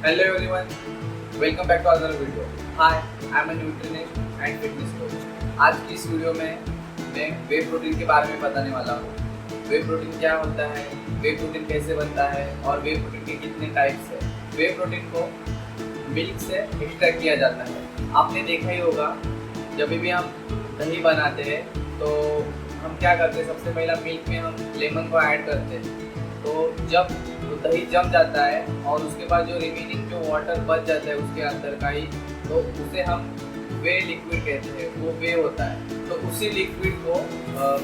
Hello everyone, welcome back to another video. Hi, I am a nutritionist and fitness coach. आज की इस video में मैं वे protein के बारे में बताने वाला हूँ। वे प्रोटीन क्या होता है, वे प्रोटीन कैसे बनता है और वे प्रोटीन के कितने टाइप्स हैं। वे प्रोटीन को मिल्क से एक्सट्रैक्ट किया जाता है। आपने देखा ही होगा जब भी हम दही बनाते हैं तो हम क्या करते हैं, सबसे पहला मिल्क में हम लेमन को ऐड करते हैं। तो जब तो दही जम जाता है और उसके बाद जो रिमेनिंग जो वाटर बच जाता है उसके अंदर का ही, तो उसे हम वे लिक्विड कहते हैं, वो वे होता है। तो उसी लिक्विड को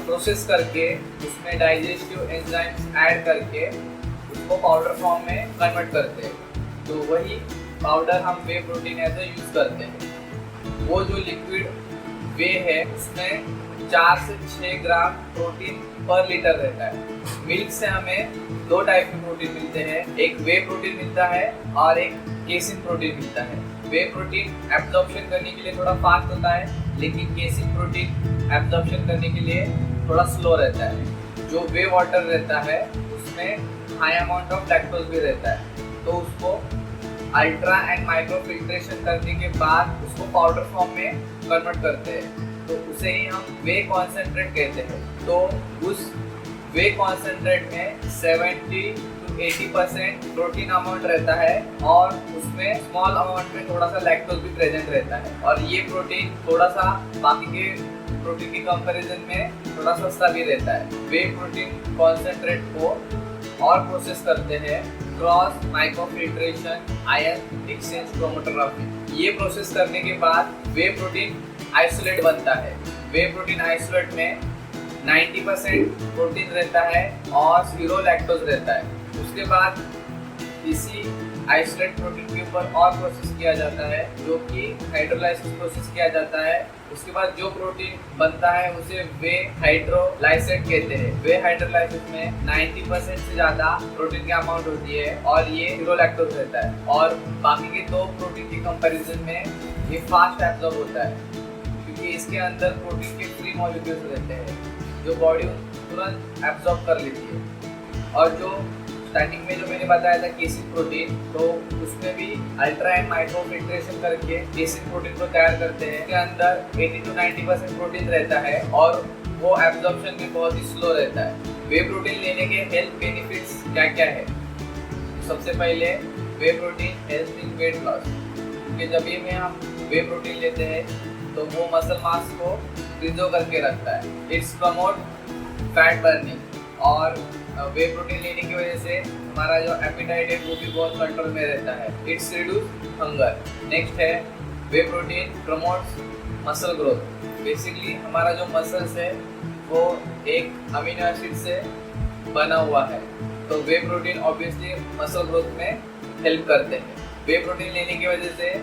प्रोसेस करके उसमें डाइजेस्टिव एंजाइम्स ऐड करके उसको पाउडर फॉर्म में कन्वर्ट करते हैं। तो वही पाउडर हम वे प्रोटीन ऐसे यूज़ करते हैं। वो जो लिक्विड वे है उसमें 4 से 6 ग्राम प्रोटीन पर लीटर रहता है। मिल्क से हमें 2 टाइप के प्रोटीन मिलते हैं, एक वे प्रोटीन मिलता है और एक केसिन प्रोटीन मिलता है। वे प्रोटीन एब्जॉर्प्शन करने के लिए थोड़ा फास्ट होता है, लेकिन केसिन प्रोटीन एब्जॉर्प्शन करने के लिए थोड़ा स्लो रहता है। जो वे वाटर रहता है उसमें हाई अमाउंट ऑफ लैक्टोज भी रहता है। तो उसको अल्ट्रा एंड माइक्रो फिल्ट्रेशन करने के बाद उसको पाउडर फॉर्म में कन्वर्ट करते हैं, तो उसे ही हम वे कॉन्सेंट्रेट कहते हैं। तो उस वे कॉन्सेंट्रेट में 70 to 80% प्रोटीन अमाउंट रहता है और उसमें स्मॉल अमाउंट में थोड़ा सा लैक्टोज भी प्रेजेंट रहता है। और ये प्रोटीन थोड़ा सा बाकी के प्रोटीन के कंपैरिजन में थोड़ा सस्ता भी रहता है। वे प्रोटीन कॉन्सेंट्रेट को और प्रोसेस करते हैं cross microfiltration ion exchange chromatography. ये प्रोसेस करने के बाद वे प्रोटीन आइसोलेट बनता है। वे प्रोटीन आइसोलेट में 90% प्रोटीन रहता है और 0 लैक्टोज रहता है। उसके बाद इसी आइसोलेट प्रोटीन के ऊपर और प्रोसेस किया जाता है, जो कि हाइड्रोलाइसिस प्रोसेस किया जाता है। उसके बाद जो प्रोटीन बनता है उसे वे हाइड्रोलाइसेट कहते हैं। वे हाइड्रोलाइसिस में 90% से ज़्यादा प्रोटीन की अमाउंट होती है और ये 0 लैक्टोज रहता है। और बाकी के 2 प्रोटीन के कंपैरिजन में ये फास्ट एब्जॉर्ब होता है, क्योंकि इसके अंदर प्रोटीन के फ्री मॉलिक्यूल्स रहते हैं जो बॉडी तुरंत एब्जॉर्ब कर लेती है। और जो स्टार्टिंग में जो मैंने बताया था केसिन प्रोटीन, तो उसमें भी अल्ट्रा एंड माइक्रो फिल्ट्रेशन करके केसिन प्रोटीन को तैयार करते हैं। इसके अंदर 80 to 90% प्रोटीन रहता है और वो एब्जॉर्प्शन भी बहुत ही स्लो रहता है। वे प्रोटीन लेने के हेल्थ बेनिफिट्स क्या क्या है? सबसे पहले whey protein help in weight loss, क्योंकि जब भी हम वे प्रोटीन लेते हैं तो वो मसल मास को प्रिजर्व करके रखता है। इट्स प्रमोट फैट बर्निंग, और वे प्रोटीन लेने की वजह से हमारा जो एपिटाइट है वो भी बहुत कंट्रोल में रहता है। It's reduce hunger. नेक्स्ट है whey protein promotes muscle growth. Basically हमारा जो मसल्स है वो एक अमीनो एसिड से बना हुआ है, तो वे प्रोटीन ऑब्वियसली मसल ग्रोथ में हेल्प करते हैं। वे प्रोटीन लेने की वजह से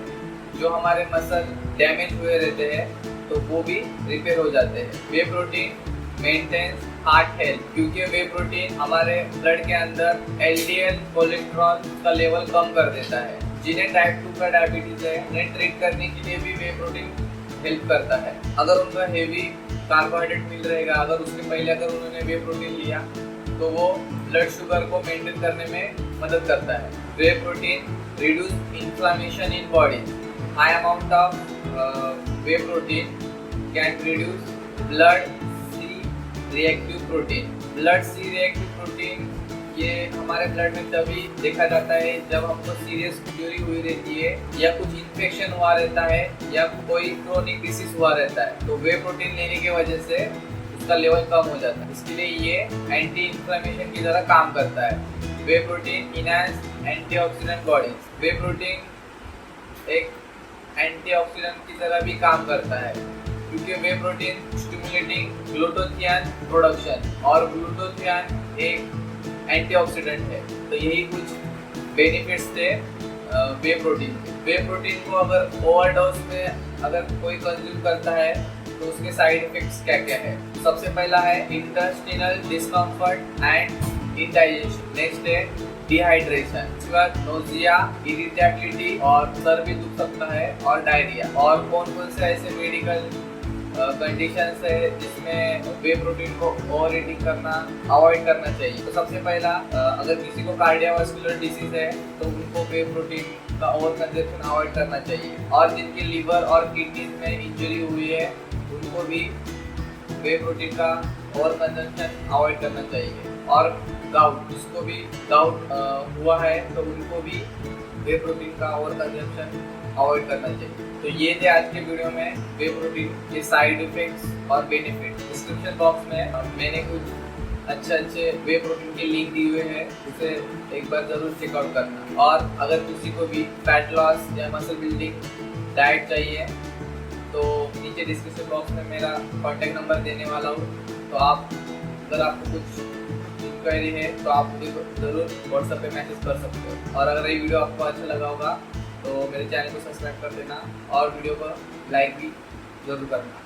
जो हमारे मसल डैमेज हुए रहते हैं तो वो भी रिपेयर हो जाते हैं। वे प्रोटीन मेंटेन्स हार्ट हेल्थ, क्योंकि वे प्रोटीन हमारे ब्लड के अंदर LDL कोलेस्ट्रॉल का लेवल कम कर देता है। जिन्हें टाइप 2 का डायबिटीज है उन्हें ट्रीट करने के लिए भी वे प्रोटीन हेल्प करता है। अगर उनका हेवी कार्बोहाइड्रेट मिल रहेगा, अगर उसके पहले अगर उन्होंने वे प्रोटीन लिया तो वो ब्लड शुगर को मेंटेन करने में मदद करता है। Whey protein reduce inflammation in body. High amount of whey protein can reduce blood reactive protein. Blood C reactive protein ये हमारे ब्लड में तभी देखा जाता है जब हमको सीरियस इंजरी हुई रहती है, या कुछ इन्फेक्शन हुआ रहता है, या कोई क्रोनिक डिसीज हुआ रहता है। तो वे प्रोटीन लेने की वजह से उसका लेवल कम हो जाता है, इसके लिए ये एंटी इन्फ्लेमेशन की तरह काम करता है। Whey protein enhance antioxidant bodies. वे प्रोटीन एक एंटीऑक्सीडेंट की तरह भी काम करता है, क्योंकि वे प्रोटीन स्टिमुलेटिंग ग्लूटाथियोन प्रोडक्शन, और ग्लूटाथियोन एक एंटीऑक्सीडेंट है। तो यही कुछ बेनिफिट्स थे वे प्रोटीन के। वे प्रोटीन को अगर ओवरडोज में अगर कोई कंज्यूम करता है तो उसके साइड इफेक्ट्स क्या क्या है? सबसे पहला है intestinal discomfort and indigestion. Next है डिहाइड्रेशन। उसके बाद नोजिया, इरिटेबिलिटी और सर भी दुख सकता है, और डायरिया। और कौन कौन से ऐसे मेडिकल कंडीशंस है जिसमें वे प्रोटीन को ओवर ईटिंग करना अवॉइड करना चाहिए। तो सबसे पहला, अगर किसी को कार्डियोवास्कुलर डिसीज है तो उनको वे प्रोटीन का ओवर कंजप्शन अवॉइड करना चाहिए, और जिनके लीवर और किडनीज में इंजरी हुई है उनको भी वे प्रोटीन का ओवर कंजप्शन अवॉइड करना चाहिए। और गाउट, जिसको भी गाउट हुआ है तो उनको भी वे प्रोटीन का ओवर कंजप्शन अवॉइड करना चाहिए। तो ये थे आज के वीडियो में वे प्रोटीन के साइड इफेक्ट्स और बेनिफिट। डिस्क्रिप्शन बॉक्स में मैंने कुछ अच्छे वे प्रोटीन के लिंक दिए हुए हैं, उसे एक बार ज़रूर चेकआउट करना। और अगर किसी को भी फैट लॉस या मसल बिल्डिंग डाइट चाहिए तो नीचे डिस्क्रिप्शन बॉक्स में मेरा कॉन्टैक्ट नंबर देने वाला हूँ। तो अगर आपको कुछ इंक्वायरी है तो आप मुझे ज़रूर व्हाट्सएप पे मैसेज कर सकते हो। और अगर ये वीडियो आपको अच्छा लगा होगा तो मेरे चैनल को सब्सक्राइब कर देना और वीडियो को लाइक भी ज़रूर करना।